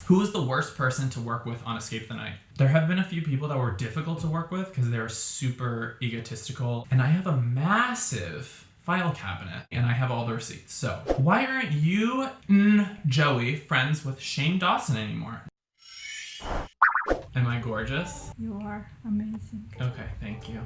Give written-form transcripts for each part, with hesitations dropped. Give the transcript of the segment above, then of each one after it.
Who is the worst person to work with on Escape the Night? There have been a few people that were difficult to work with because they're super egotistical, and I have a massive file cabinet and I have all the receipts. So why aren't you, Joey, friends with Shane Dawson anymore? Am I gorgeous? You are amazing. Okay, thank you.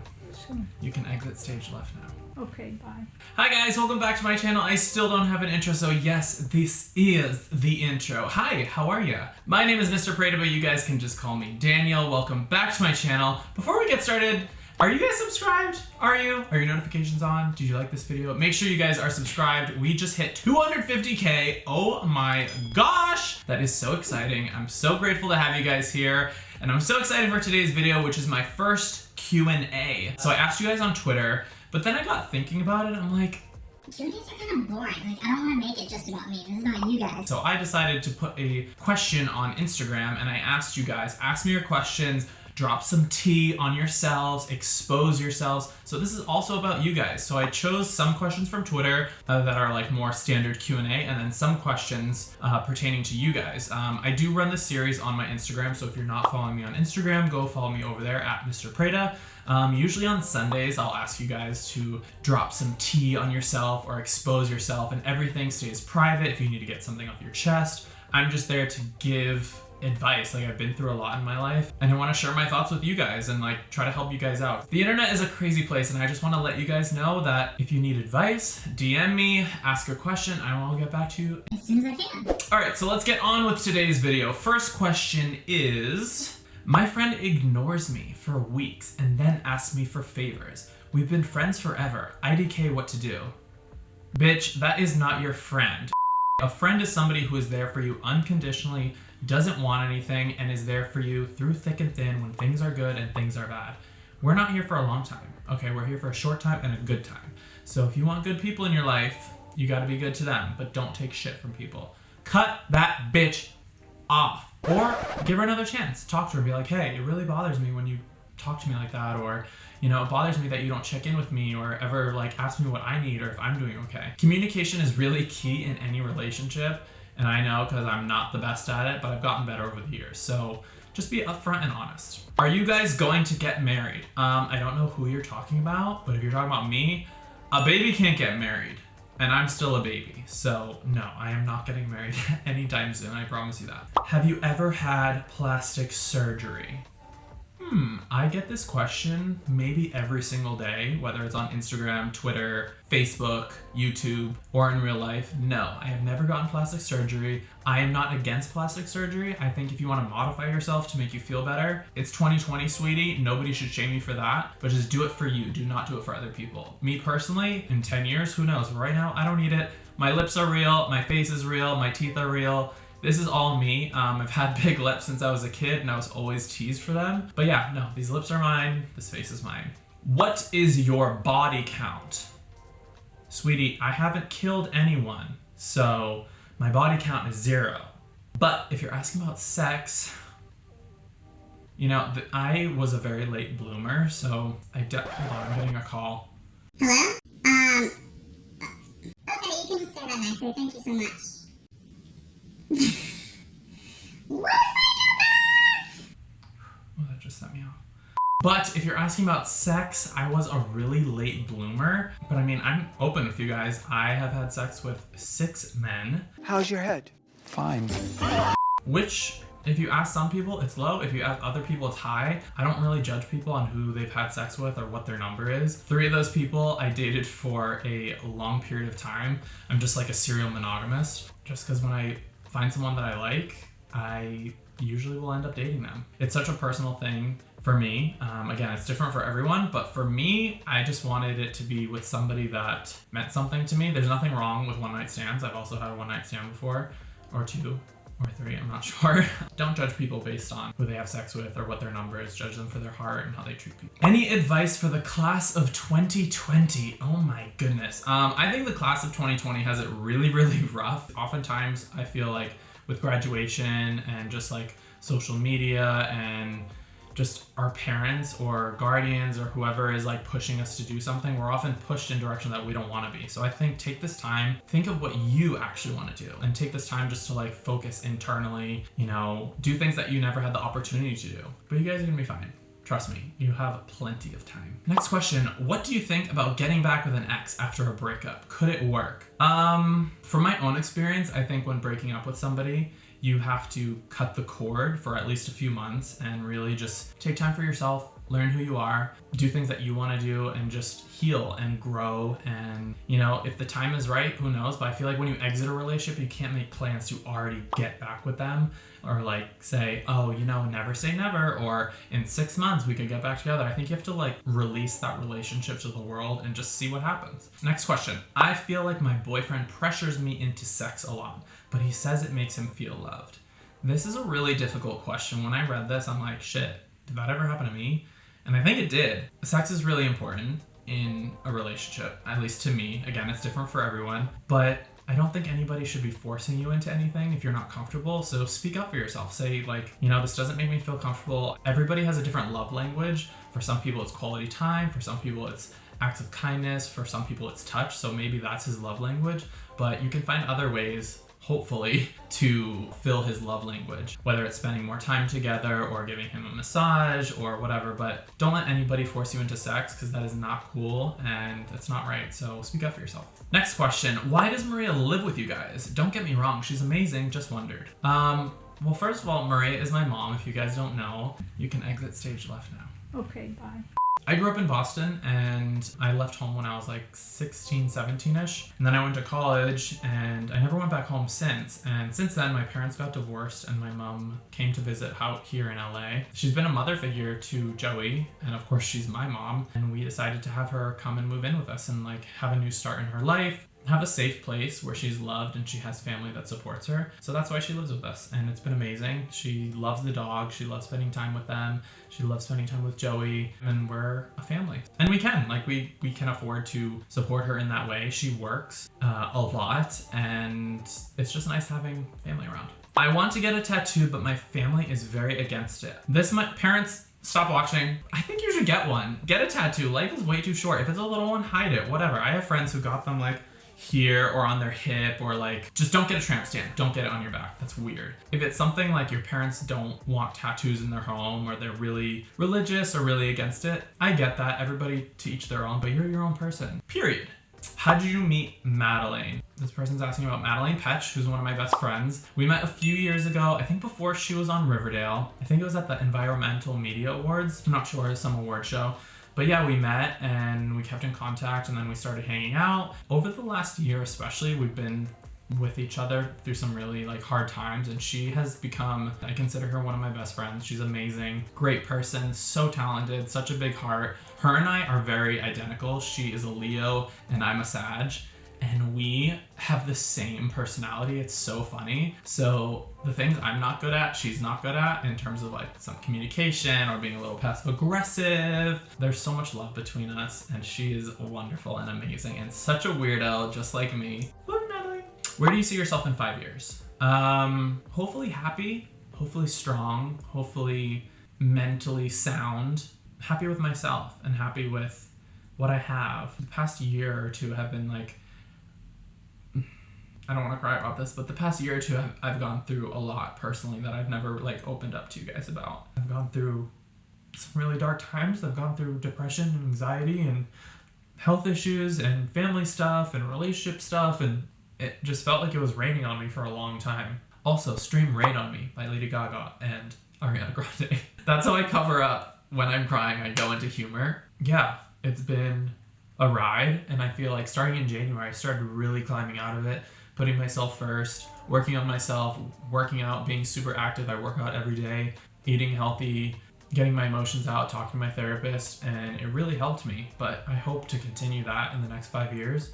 Sure. You can exit stage left now. Okay, bye. Hi guys, welcome back to my channel. I still don't have an intro, so yes, this is the intro. Hi, how are ya? My name is Mr. Preda, but you guys can just call me Daniel. Welcome back to my channel. Before we get started, are you guys subscribed? Are you? Are your notifications on? Did you like this video? Make sure you guys are subscribed. We just hit 250K. Oh my gosh. That is so exciting. I'm so grateful to have you guys here. And I'm so excited for today's video, which is my first Q&A. So I asked you guys on Twitter, but then I got thinking about it. I'm like, Q&As are kind of boring. Like, I don't want to make it just about me. This is about you guys. So I decided to put a question on Instagram, and I asked you guys, ask me your questions, drop some tea on yourselves, expose yourselves. So this is also about you guys. So I chose some questions from Twitter that are like more standard Q&A, and then some questions pertaining to you guys. I do run this series on my Instagram, so if you're not following me on Instagram, go follow me over there at misterpreda. Usually on Sundays, I'll ask you guys to drop some tea on yourself or expose yourself, and everything stays private if you need to get something off your chest. I'm just there to give advice. Like, I've been through a lot in my life, and I want to share my thoughts with you guys and like try to help you guys out. The internet is a crazy place, and I just want to let you guys know that if you need advice, DM me, ask a question, I will get back to you as soon as I can. All right, so let's get on with today's video. First question is, my friend ignores me for weeks and then asks me for favors. We've been friends forever. IDK, what to do? Bitch, that is not your friend. A friend is somebody who is there for you unconditionally, doesn't want anything, and is there for you through thick and thin when things are good and things are bad. We're not here for a long time, okay? We're here for a short time and a good time. So if you want good people in your life, you gotta be good to them, but don't take shit from people. Cut that bitch off. Or give her another chance. Talk to her, be like, hey, it really bothers me when you talk to me like that, or, you know, it bothers me that you don't check in with me or ever like ask me what I need or if I'm doing okay. Communication is really key in any relationship, and I know because I'm not the best at it, but I've gotten better over the years. So just be upfront and honest. Are you guys going to get married? I don't know who you're talking about, but if you're talking about me, a baby can't get married. And I'm still a baby, so no, I am not getting married anytime soon, I promise you that. Have you ever had plastic surgery? I get this question maybe every single day, whether it's on Instagram, Twitter, Facebook, YouTube, or in real life. No, I have never gotten plastic surgery. I am not against plastic surgery. I think if you want to modify yourself to make you feel better, it's 2020, sweetie. Nobody should shame you for that, but just do it for you. Do not do it for other people. Me personally, in 10 years, who knows? Right now, I don't need it. My lips are real, my face is real, my teeth are real. This is all me. I've had big lips since I was a kid, and I was always teased for them. But yeah, no, these lips are mine. This face is mine. What is your body count? Sweetie, I haven't killed anyone, so my body count is 0. But if you're asking about sex, you know, I was a very late bloomer, so hold on, I'm getting a call. Hello? Okay, you can just say that nicely. Thank you so much. Oh, that just set me off. But if you're asking about sex, I was a really late bloomer. But I mean, I'm open with you guys. I have had sex with 6 men. How's your head? Fine. Which, if you ask some people, it's low. If you ask other people, it's high. I don't really judge people on who they've had sex with or what their number is. 3 of those people I dated for a long period of time. I'm just like a serial monogamist. Just because when I find someone that I like, I usually will end up dating them. It's such a personal thing for me. Again, it's different for everyone, but for me, I just wanted it to be with somebody that meant something to me. There's nothing wrong with one-night stands. I've also had a one-night stand before, or 2, or 3, I'm not sure. Don't judge people based on who they have sex with or what their number is. Judge them for their heart and how they treat people. Any advice for the class of 2020? Oh my goodness. I think the class of 2020 has it really, really rough. Oftentimes, I feel like with graduation and just like social media and just our parents or guardians or whoever is like pushing us to do something, we're often pushed in a direction that we don't want to be. So I think take this time, think of what you actually want to do, and take this time just to like focus internally, you know, do things that you never had the opportunity to do. But you guys are gonna be fine. Trust me, you have plenty of time. Next question, what do you think about getting back with an ex after a breakup? Could it work? From my own experience, I think when breaking up with somebody, you have to cut the cord for at least a few months and really just take time for yourself, learn who you are, do things that you want to do, and just heal and grow. And, you know, if the time is right, who knows? But I feel like when you exit a relationship, you can't make plans to already get back with them, or like say, oh, you know, never say never, or in 6 months we could get back together. I think you have to like release that relationship to the world and just see what happens. Next question. I feel like my boyfriend pressures me into sex a lot, but he says it makes him feel loved. This is a really difficult question. When I read this, I'm like, shit, did that ever happen to me? And I think it did. Sex is really important in a relationship, at least to me. Again, it's different for everyone, but I don't think anybody should be forcing you into anything if you're not comfortable. So speak up for yourself. Say like, you know, this doesn't make me feel comfortable. Everybody has a different love language. For some people, it's quality time. For some people, it's acts of kindness. For some people, it's touch. So maybe that's his love language, but you can find other ways, hopefully, to fill his love language, whether it's spending more time together or giving him a massage or whatever. But don't let anybody force you into sex, because that is not cool and that's not right. So speak up for yourself. Next question. Why does Maria live with you guys? Don't get me wrong, she's amazing, just wondered. Well, first of all, Maria is my mom. If you guys don't know, you can exit stage left now. Okay, bye. I grew up in Boston, and I left home when I was like 16, 17-ish. And then I went to college, and I never went back home since. And since then, my parents got divorced, and my mom came to visit out here in LA. She's been a mother figure to Joey, and of course she's my mom. And we decided to have her come and move in with us and like have a new start in her life, have a safe place where she's loved and she has family that supports her. So that's why she lives with us, and it's been amazing. She loves the dog, she loves spending time with them, she loves spending time with Joey, and we're a family. And we can afford to support her in that way. She works a lot, and it's just nice having family around. I want to get a tattoo, but my family is very against it. My parents, stop watching. I think you should get one. Get a tattoo. Life is way too short. If it's a little one, hide it, whatever. I have friends who got them like here or on their hip, or like, just don't get a tramp stamp. Don't get it on your back. That's weird. If it's something like your parents don't want tattoos in their home, or they're really religious or really against it, I get that. Everybody to each their own, but you're your own person. Period. How did you meet Madeline? This person's asking about Madeline Petch, who's one of my best friends. We met a few years ago, I think before she was on Riverdale. I think it was at the Environmental Media Awards. I'm not sure, it's some award show. But yeah, we met and we kept in contact, and then we started hanging out. Over the last year especially, we've been with each other through some really like hard times, and she has become, I consider her one of my best friends. She's amazing, great person, so talented, such a big heart. Her and I are very identical. She is a Leo and I'm a Sag, and we have the same personality. It's so funny. So the things I'm not good at, she's not good at, in terms of like some communication or being a little passive aggressive. There's so much love between us, and she is wonderful and amazing and such a weirdo, just like me. Look, Madeline. Where do you see yourself in 5 years? Hopefully happy, hopefully strong, hopefully mentally sound, happy with myself and happy with what I have. The past year or two have been like, I don't want to cry about this, but the past year or two I've gone through a lot personally that I've never like opened up to you guys about. I've gone through some really dark times. I've gone through depression and anxiety and health issues and family stuff and relationship stuff, and it just felt like it was raining on me for a long time. Also, stream Rain on Me by Lady Gaga and Ariana Grande. That's how I cover up when I'm crying. I go into humor. Yeah, it's been a ride, and I feel like starting in January, I started really climbing out of it, putting myself first, working on myself, working out, being super active. I work out every day, eating healthy, getting my emotions out, talking to my therapist, and it really helped me. But I hope to continue that in the next 5 years.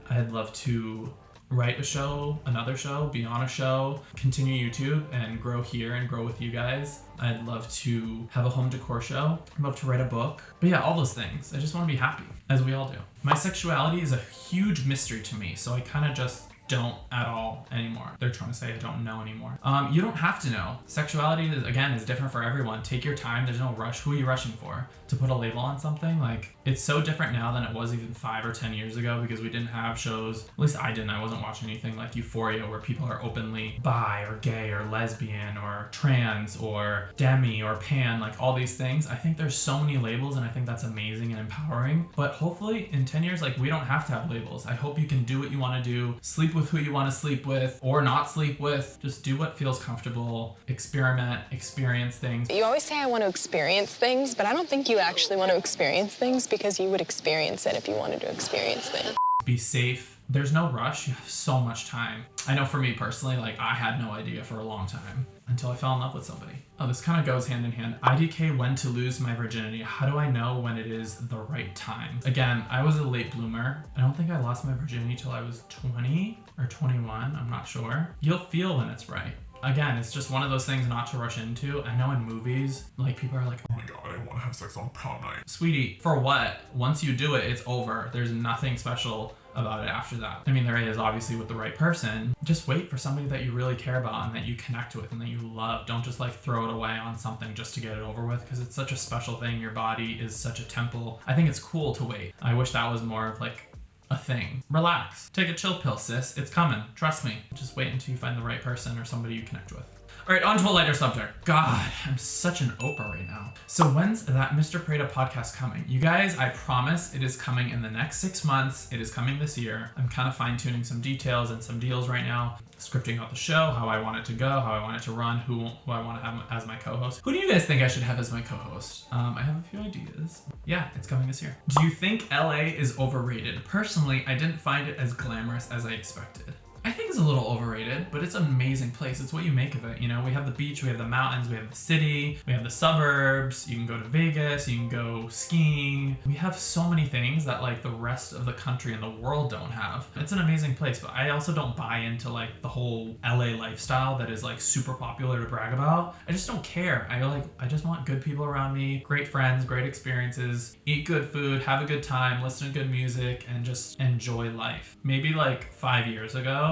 I'd love to write a show, another show, be on a show, continue YouTube and grow here and grow with you guys. I'd love to have a home decor show. I'd love to write a book. But yeah, all those things. I just want to be happy, as we all do. My sexuality is a huge mystery to me, so I kind of just don't at all anymore. They're trying to say I don't know anymore. You don't have to know. Sexuality is different for everyone. Take your time. There's no rush. Who are you rushing for? To put a label on something? Like, it's so different now than it was even 5 or 10 years ago, because we didn't have shows, at least I didn't. I wasn't watching anything like Euphoria where people are openly bi or gay or lesbian or trans or demi or pan, like all these things. I think there's so many labels, and I think that's amazing and empowering. But hopefully in 10 years, like, we don't have to have labels. I hope you can do what you want to do, sleep with who you want to sleep with or not sleep with. Just do what feels comfortable, experiment, experience things. You always say I want to experience things, but I don't think you actually want to experience things, because you would experience it if you wanted to experience things. Be safe. There's no rush. You have so much time. I know for me personally, like, I had no idea for a long time until I fell in love with somebody. Oh, this kind of goes hand in hand. IDK, when to lose my virginity. How do I know when it is the right time? Again, I was a late bloomer. I don't think I lost my virginity till I was 20 or 21. I'm not sure. You'll feel when it's right. Again, it's just one of those things not to rush into. I know in movies, like, people are like, oh my god, I want to have sex on prom night. Sweetie, for what? Once you do it, it's over. There's nothing special about it after that. I mean, there is obviously with the right person. Just wait for somebody that you really care about and that you connect with and that you love. Don't just like throw it away on something just to get it over with, because it's such a special thing. Your body is such a temple. I think it's cool to wait. I wish that was more of like a thing. Relax. Take a chill pill, sis. It's coming. Trust me. Just wait until you find the right person or somebody you connect with. All right, on to a lighter subject. God, I'm such an Oprah right now. So when's that Mr. Preda podcast coming? You guys, I promise it is coming in the next 6 months. It is coming this year. I'm kind of fine-tuning some details and some deals right now. Scripting out the show, how I want it to go, how I want it to run, who I want to have as my co-host. Who do you guys think I should have as my co-host? I have a few ideas. Yeah, it's coming this year. Do you think LA is overrated? Personally, I didn't find it as glamorous as I expected. I think it's a little overrated, but it's an amazing place. It's what you make of it. You know, we have the beach, we have the mountains, we have the city, we have the suburbs. You can go to Vegas, you can go skiing. We have so many things that like the rest of the country and the world don't have. It's an amazing place, but I also don't buy into like the whole LA lifestyle that is like super popular to brag about. I just don't care. I just want good people around me, great friends, great experiences, eat good food, have a good time, listen to good music, and just enjoy life. Maybe like 5 years ago,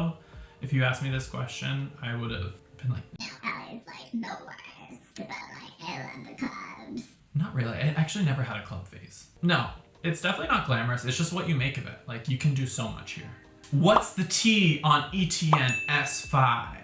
if you asked me this question, I would have been like, LA's like the worst, but like I love the clubs. not really. I actually never had a club phase. No, it's definitely not glamorous. It's just what you make of it. Like, you can do so much here. What's the T on ETN S5?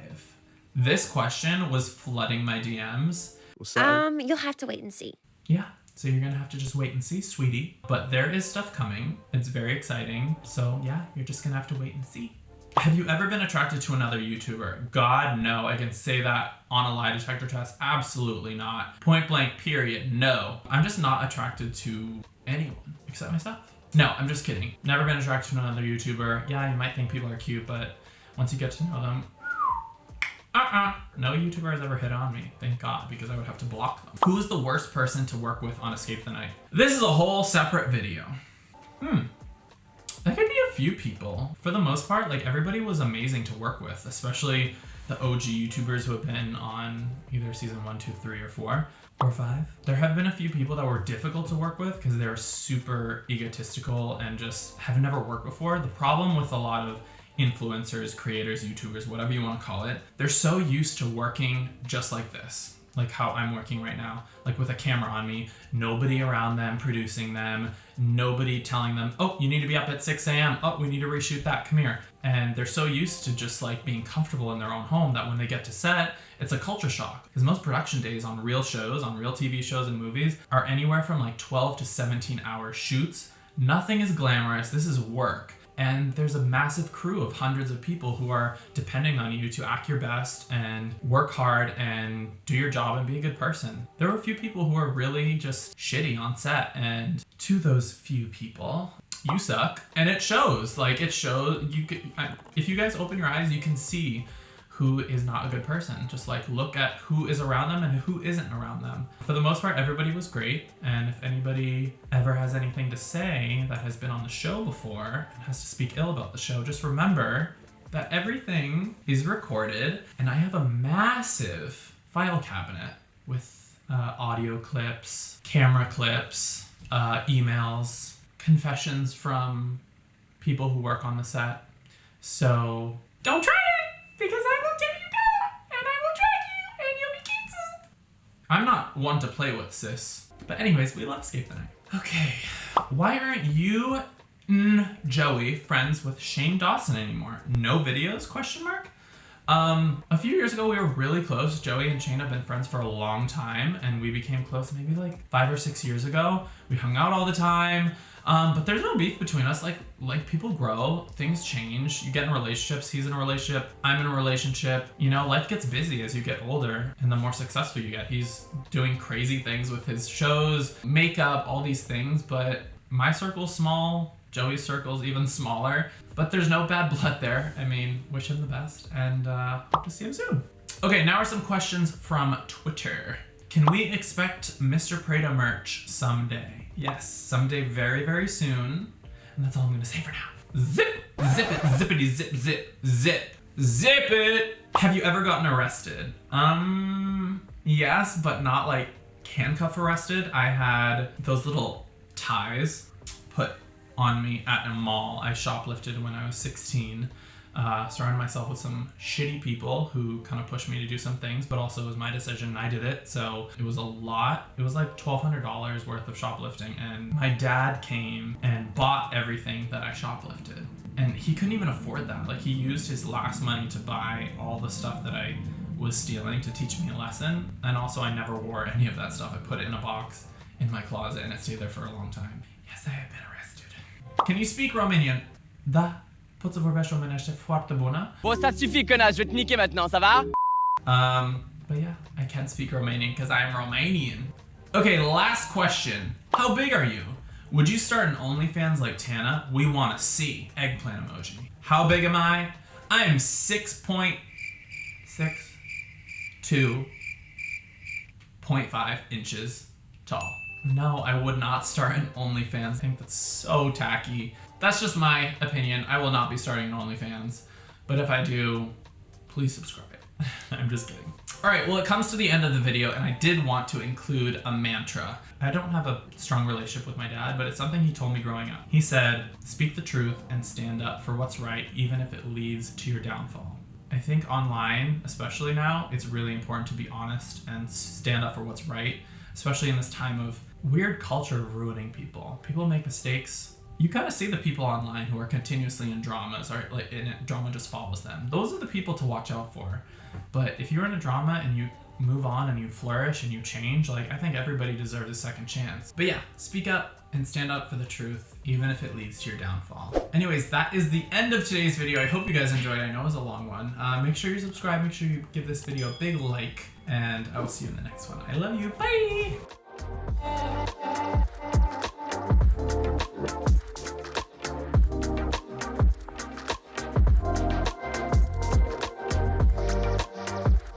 This question was flooding my DMs. You'll have to wait and see. Yeah, so you're gonna have to just wait and see, sweetie. But there is stuff coming. It's very exciting. So yeah, you're just gonna have to wait and see. Have you ever been attracted to another YouTuber? God, no. I can say that on a lie detector test. Absolutely not. Point blank, period. No. I'm just not attracted to anyone except myself. No, I'm just kidding. Never been attracted to another YouTuber. Yeah, you might think people are cute, but once you get to know them, no YouTuber has ever hit on me, thank God, because I would have to block them. Who is the worst person to work with on Escape the Night? This is a whole separate video. That could be a few people. For the most part, like, everybody was amazing to work with, especially the OG YouTubers who have been on either season 1, 2, 3, or 4, or 5. There have been a few people that were difficult to work with because they're super egotistical and just have never worked before. The problem with a lot of influencers, creators, YouTubers, whatever you want to call it, they're so used to working just like this, like how I'm working right now, like with a camera on me, nobody around them producing them, nobody telling them, oh, you need to be up at 6 a.m. Oh, we need to reshoot that, come here. And they're so used to just like being comfortable in their own home that when they get to set, it's a culture shock. Because most production days on real shows, on real TV shows and movies, are anywhere from like 12 to 17 hour shoots. Nothing is glamorous, this is work. And there's a massive crew of hundreds of people who are depending on you to act your best and work hard and do your job and be a good person. There were a few people who are really just shitty on set, and to those few people, you suck. And it shows. Like, it shows. If you guys open your eyes, you can see who is not a good person. Just like look at who is around them and who isn't around them. For the most part, everybody was great. And if anybody ever has anything to say that has been on the show before and has to speak ill about the show, just remember that everything is recorded, and I have a massive file cabinet with audio clips, camera clips, emails, confessions from people who work on the set. So don't try it, because I will tear you down and I will drag you and you'll be canceled. I'm not one to play with, sis. But anyways, we love Escape the Night. Okay, why aren't you, Joey, friends with Shane Dawson anymore? No videos, question mark? A few years ago we were really close. Joey and Shane have been friends for a long time, and we became close maybe like 5 or 6 years ago. We hung out all the time, but there's no beef between us. Like people grow, things change. You get in relationships. He's in a relationship, I'm in a relationship. You know, life gets busy as you get older and the more successful you get. He's doing crazy things with his shows, makeup, all these things, but my circle's small. Joey's circle's even smaller, but there's no bad blood there. I mean, wish him the best, and hope to see him soon. Okay, now are some questions from Twitter. Can we expect Mr. Preda merch someday? Yes, someday very, very soon. And that's all I'm gonna say for now. Zip, zip it, zippity, zip, zip, zip, zip it. Have you ever gotten arrested? Yes, but not like handcuff arrested. I had those little ties put on me at a mall. I shoplifted when I was 16. Surrounded myself with some shitty people who kind of pushed me to do some things, but also it was my decision and I did it. So it was a lot. It was like $1,200 worth of shoplifting, and my dad came and bought everything that I shoplifted. And he couldn't even afford that. Like, he used his last money to buy all the stuff that I was stealing to teach me a lesson. And also I never wore any of that stuff. I put it in a box in my closet and it stayed there for a long time. Yes, I have been arrested. Can you speak Romanian? Da. Pot să vorbești românește foarte bună. Bon, ça suffit, connasse, je vais te niquer maintenant, ça va? But yeah, I can speak Romanian because I'm Romanian. Okay, last question. How big are you? Would you start an OnlyFans like Tana? We want to see. Eggplant emoji. How big am I? I am 6.5 inches tall. No, I would not start an OnlyFans. I think that's so tacky. That's just my opinion. I will not be starting an OnlyFans. But if I do, please subscribe. I'm just kidding. All right, well, it comes to the end of the video, and I did want to include a mantra. I don't have a strong relationship with my dad, but it's something he told me growing up. He said, speak the truth and stand up for what's right, even if it leads to your downfall. I think online, especially now, it's really important to be honest and stand up for what's right, especially in this time of weird culture of ruining people. People make mistakes. You kind of see the people online who are continuously in dramas, or like drama just follows them. Those are the people to watch out for. But if you're in a drama and you move on and you flourish and you change, like, I think everybody deserves a second chance. But yeah, speak up and stand up for the truth, even if it leads to your downfall. Anyways, that is the end of today's video. I hope you guys enjoyed it. I know it was a long one. Make sure you subscribe, make sure you give this video a big like, and I will see you in the next one. I love you, bye!